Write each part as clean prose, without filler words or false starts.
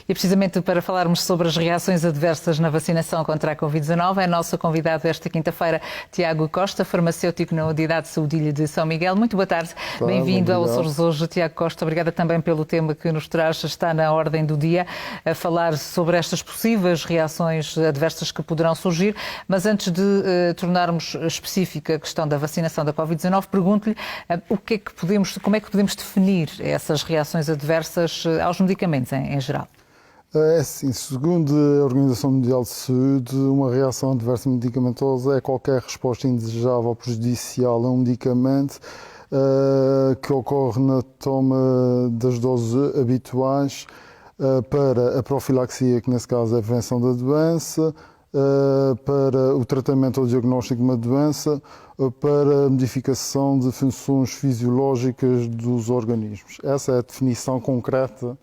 E precisamente para falarmos sobre as reações adversas na vacinação contra a Covid-19, é nosso convidado esta quinta-feira, Tiago Costa, farmacêutico na Unidade de Saúde de São Miguel. Muito boa tarde. Bem-vindo ao Açores Hoje, Tiago Costa. Obrigada também pelo tema que nos traz, está na ordem do dia, a falar sobre estas possíveis reações adversas que poderão surgir. Mas antes de tornarmos específica a questão da vacinação da Covid-19, pergunto-lhe como é que podemos definir essas reações adversas aos medicamentos em geral? É assim, segundo a Organização Mundial de Saúde, uma reação adversa medicamentosa é qualquer resposta indesejável ou prejudicial a um medicamento que ocorre na toma das doses habituais para a profilaxia, que nesse caso é a prevenção da doença, para o tratamento ou diagnóstico de uma doença, para a modificação de funções fisiológicas dos organismos. Essa é a definição concreta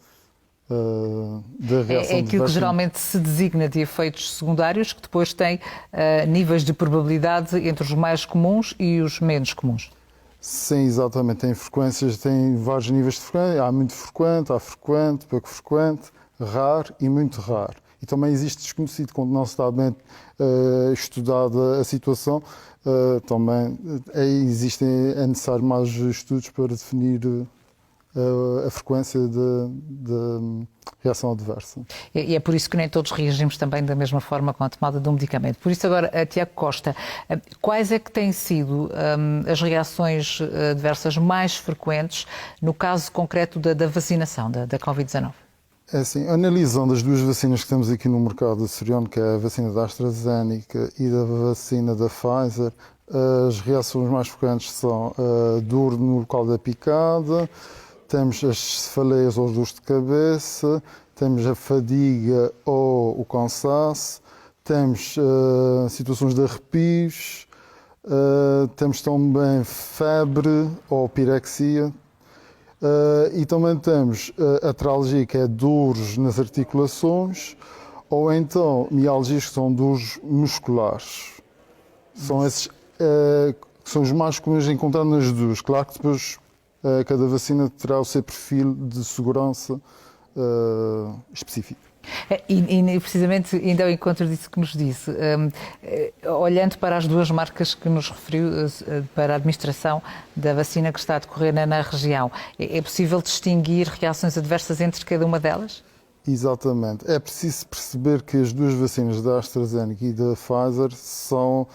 da reação. É aquilo que geralmente se designa de efeitos secundários, que depois tem níveis de probabilidade entre os mais comuns e os menos comuns. Sim, exatamente. Tem frequências, tem vários níveis de frequência. Há muito frequente, há frequente, pouco frequente, raro e muito raro. E também existe desconhecido, quando não se está bem estudada a situação, também é necessário mais estudos para definir a frequência de reação adversa. E é por isso que nem todos reagimos também da mesma forma com a tomada de um medicamento. Por isso agora, Tiago Costa, quais é que têm sido as reações adversas mais frequentes no caso concreto da vacinação da Covid-19? É assim, analisando as duas vacinas que temos aqui no mercado açoriano, que é a vacina da AstraZeneca e da vacina da Pfizer, as reações mais frequentes são a dor no local da picada, temos as cefaleias ou dores de cabeça, temos a fadiga ou o cansaço, temos situações de arrepios, temos também febre ou pirexia, e também temos a tralgia, que é dores nas articulações, ou então mialgias, que são dores musculares. São esses que são os mais comuns a encontrar nas duas. Claro que depois cada vacina terá o seu perfil de segurança específico. E precisamente, ainda ao encontro disso que nos disse, olhando para as duas marcas que nos referiu, para a administração da vacina que está a decorrer na região, é possível distinguir reações adversas entre cada uma delas? Exatamente. É preciso perceber que as duas vacinas da AstraZeneca e da Pfizer são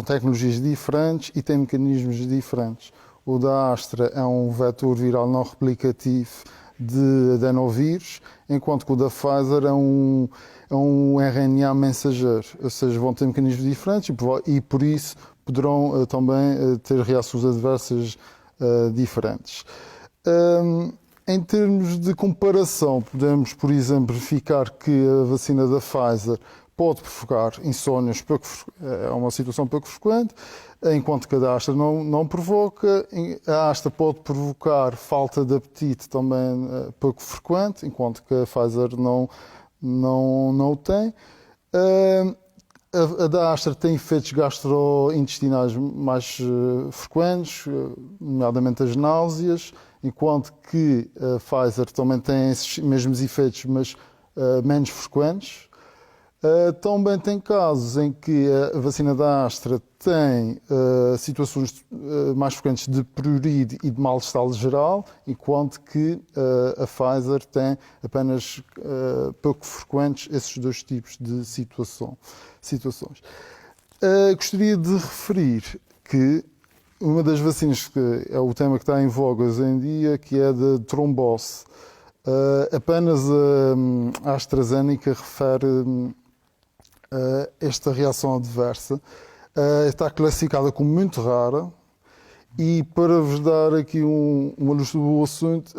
tecnologias diferentes e têm mecanismos diferentes. O da Astra é um vetor viral não replicativo de adenovírus, enquanto que o da Pfizer é um RNA mensageiro, ou seja, vão ter mecanismos diferentes e por isso poderão também ter reações adversas diferentes. Em termos de comparação, podemos, por exemplo, verificar que a vacina da Pfizer pode provocar insónias, é uma situação pouco frequente, enquanto que a da Astra não provoca. A Astra pode provocar falta de apetite, também pouco frequente, enquanto que a Pfizer não o tem. A da Astra tem efeitos gastrointestinais mais frequentes, nomeadamente as náuseas, enquanto que a Pfizer também tem esses mesmos efeitos, mas menos frequentes. Também tem casos em que a vacina da Astra tem situações mais frequentes de prurido e de mal-estar geral, enquanto que a Pfizer tem apenas pouco frequentes esses dois tipos de situações. Gostaria de referir que uma das vacinas, que é o tema que está em voga hoje em dia, que é de trombose, apenas a AstraZeneca refere esta reação adversa, está classificada como muito rara, e para vos dar aqui uma luz do assunto,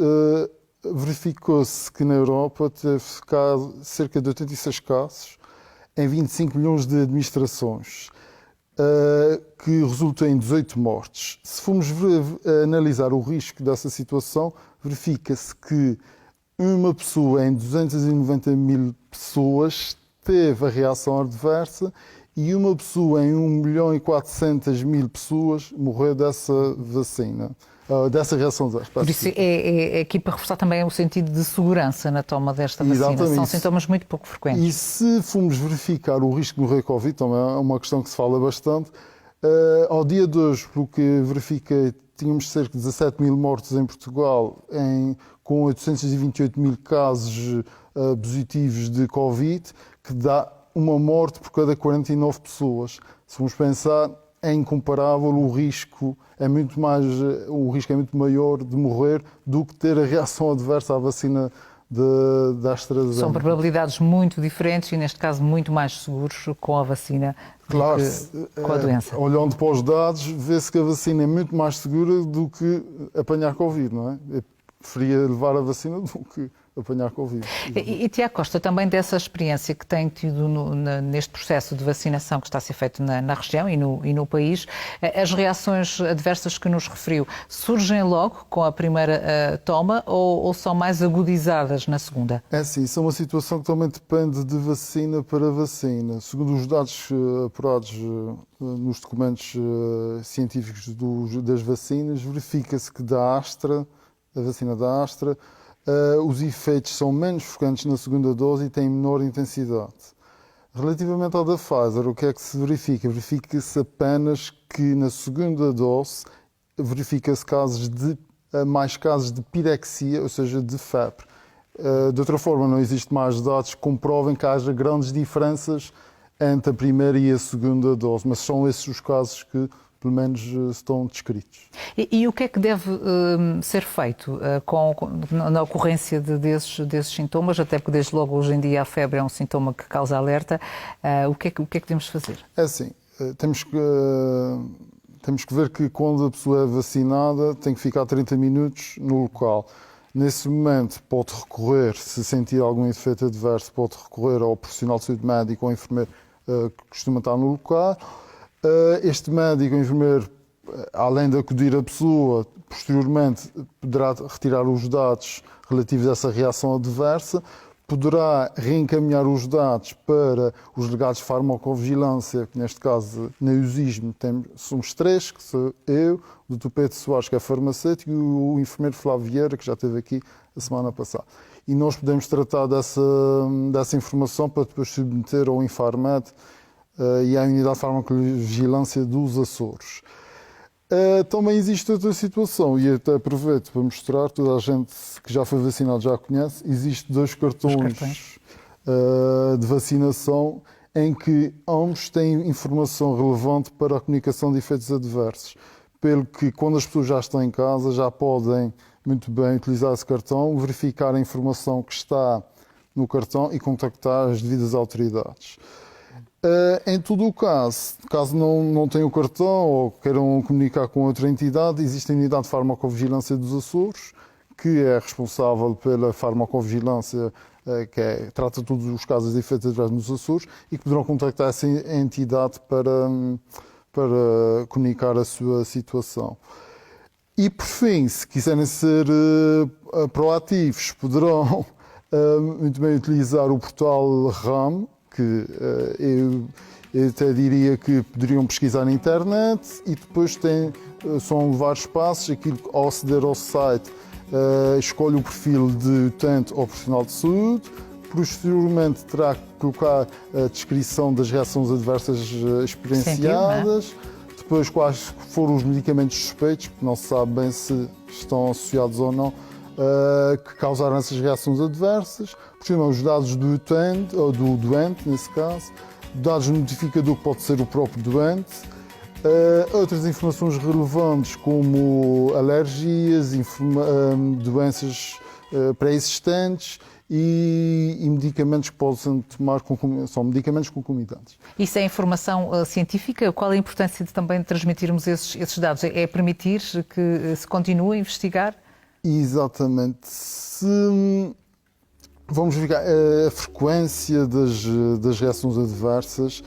verificou-se que na Europa teve cerca de 86 casos em 25 milhões de administrações, que resultou em 18 mortes. Se formos analisar o risco dessa situação, verifica-se que uma pessoa em 290 mil pessoas teve a reação adversa e uma pessoa em 1.400.000 pessoas morreu dessa vacina, dessa reação adversa. Por isso é aqui para reforçar também o sentido de segurança na toma desta vacina. Exatamente. São sintomas muito pouco frequentes. E se formos verificar o risco de morrer Covid, também é uma questão que se fala bastante, ao dia de hoje, pelo que verifiquei, tínhamos cerca de 17.000 mortos em Portugal, com 828.000 casos positivos de Covid, que dá uma morte por cada 49 pessoas. Se formos pensar, é incomparável, o risco é muito maior de morrer do que ter a reação adversa à vacina da AstraZeneca. São probabilidades muito diferentes e, neste caso, muito mais seguros com a vacina claro, do que com a doença. Olhando para os dados, vê-se que a vacina é muito mais segura do que apanhar Covid, não é? Eu preferia levar a vacina do que apanhar Covid. E Tiago Costa, também dessa experiência que tem tido neste processo de vacinação que está a ser feito na região e no país, as reações adversas que nos referiu surgem logo com a primeira toma ou são mais agudizadas na segunda? É sim, isso é uma situação que também depende de vacina para vacina. Segundo os dados apurados nos documentos científicos das vacinas, verifica-se que a vacina da Astra, os efeitos são menos frequentes na segunda dose e têm menor intensidade. Relativamente ao da Pfizer, o que é que se verifica? Verifica-se apenas que na segunda dose verifica-se mais casos de pirexia, ou seja, de febre. De outra forma, não existe mais dados que comprovem que haja grandes diferenças entre a primeira e a segunda dose, mas são esses os casos que pelo menos estão descritos. E o que é que deve ser feito na ocorrência desses sintomas, até porque desde logo hoje em dia a febre é um sintoma que causa alerta, o que é que devemos fazer? É assim, temos que ver que quando a pessoa é vacinada tem que ficar 30 minutos no local. Nesse momento pode recorrer, se sentir algum efeito adverso, pode recorrer ao profissional de saúde médico ou ao enfermeiro que costuma estar no local. Este médico ou enfermeiro, além de acudir a pessoa, posteriormente poderá retirar os dados relativos a essa reação adversa, poderá reencaminhar os dados para os delegados de farmacovigilância, que neste caso, na EUSISM, somos três, que sou eu, o Dr. Pedro Soares, que é farmacêutico, e o enfermeiro Flávio Vieira, que já esteve aqui a semana passada. E nós podemos tratar dessa informação para depois submeter ao Infarmed e à Unidade de Farmacovigilância dos Açores. Também existe outra situação, e até aproveito para mostrar, toda a gente que já foi vacinado já conhece, existem 2 cartões de vacinação em que ambos têm informação relevante para a comunicação de efeitos adversos. Pelo que, quando as pessoas já estão em casa, já podem muito bem utilizar esse cartão, verificar a informação que está no cartão e contactar as devidas autoridades. Em todo o caso não tenham o cartão ou queiram comunicar com outra entidade, existe a Unidade de Farmacovigilância dos Açores, que é responsável pela farmacovigilância, trata todos os casos de efeitos adversos nos Açores, e que poderão contactar essa entidade para comunicar a sua situação. E, por fim, se quiserem ser proativos, poderão muito bem utilizar o portal RAM, que eu até diria que poderiam pesquisar na internet, e depois são vários passos. Ao aceder ao site, escolhe o perfil de utente ou profissional de saúde, posteriormente terá que colocar a descrição das reações adversas experienciadas, depois quais foram os medicamentos suspeitos, porque não se sabe bem se estão associados ou não, que causaram essas reações adversas, por cima os dados do utente, ou do doente, nesse caso, dados do notificador, que pode ser o próprio doente, outras informações relevantes como alergias, doenças pré-existentes e medicamentos que possam tomar, são medicamentos concomitantes. Isso é informação científica? Qual é a importância de também transmitirmos esses dados? É permitir que se continue a investigar? Exatamente. Vamos verificar a frequência das reações adversas,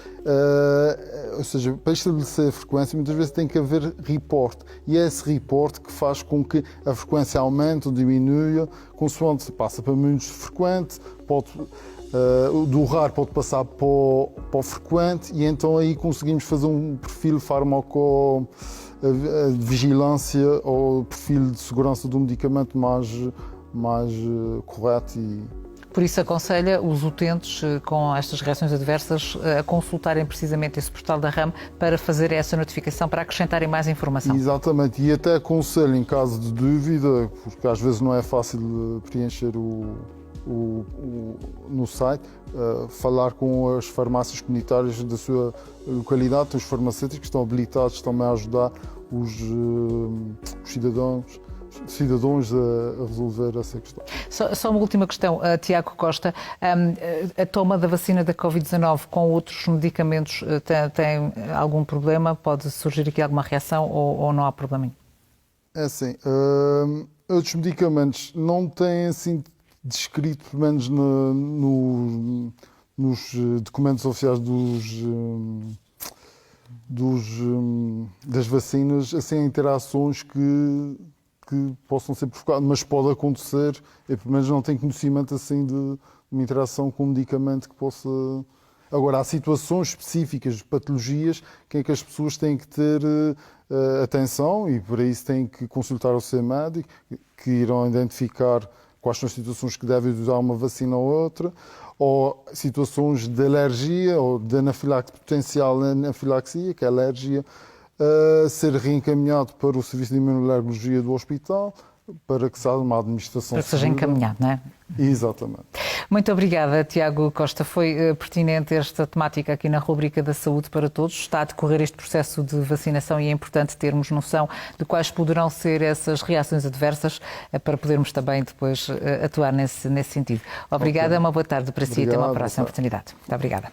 ou seja, para estabelecer a frequência muitas vezes tem que haver report, e é esse report que faz com que a frequência aumente ou diminua, consoante passa para menos frequente, do raro pode passar para o frequente e então aí conseguimos fazer um perfil farmacovigilância ou perfil de segurança do medicamento mais correto. Por isso aconselha os utentes com estas reações adversas a consultarem precisamente esse portal da RAM para fazer essa notificação, para acrescentarem mais informação. Exatamente, e até aconselho em caso de dúvida, porque às vezes não é fácil preencher no site, falar com as farmácias comunitárias da sua localidade, os farmacêuticos que estão habilitados também a ajudar os cidadãos a resolver essa questão. Só uma última questão, Tiago Costa. A toma da vacina da Covid-19 com outros medicamentos tem algum problema? Pode surgir aqui alguma reação ou não há problema? É assim, outros medicamentos não têm assim descrito, pelo menos nos documentos oficiais das vacinas, assim, interações que possam ser provocadas, mas pode acontecer. Eu, pelo menos, não tenho conhecimento assim de uma interação com um medicamento que possa. Agora, há situações específicas de patologias que é que as pessoas têm que ter atenção e para isso têm que consultar o seu médico, que irão identificar quais são as situações que devem usar uma vacina ou outra, ou situações de alergia ou de potencial anafilaxia, que é a alergia, ser reencaminhado para o Serviço de Imunoalergologia do hospital, para que seja uma administração para que seja encaminhado, não é? Exatamente. Muito obrigada, Tiago Costa. Foi pertinente esta temática aqui na rubrica da Saúde para Todos. Está a decorrer este processo de vacinação e é importante termos noção de quais poderão ser essas reações adversas para podermos também depois atuar nesse sentido. Obrigada, uma boa tarde para si e até uma próxima oportunidade. Muito obrigada.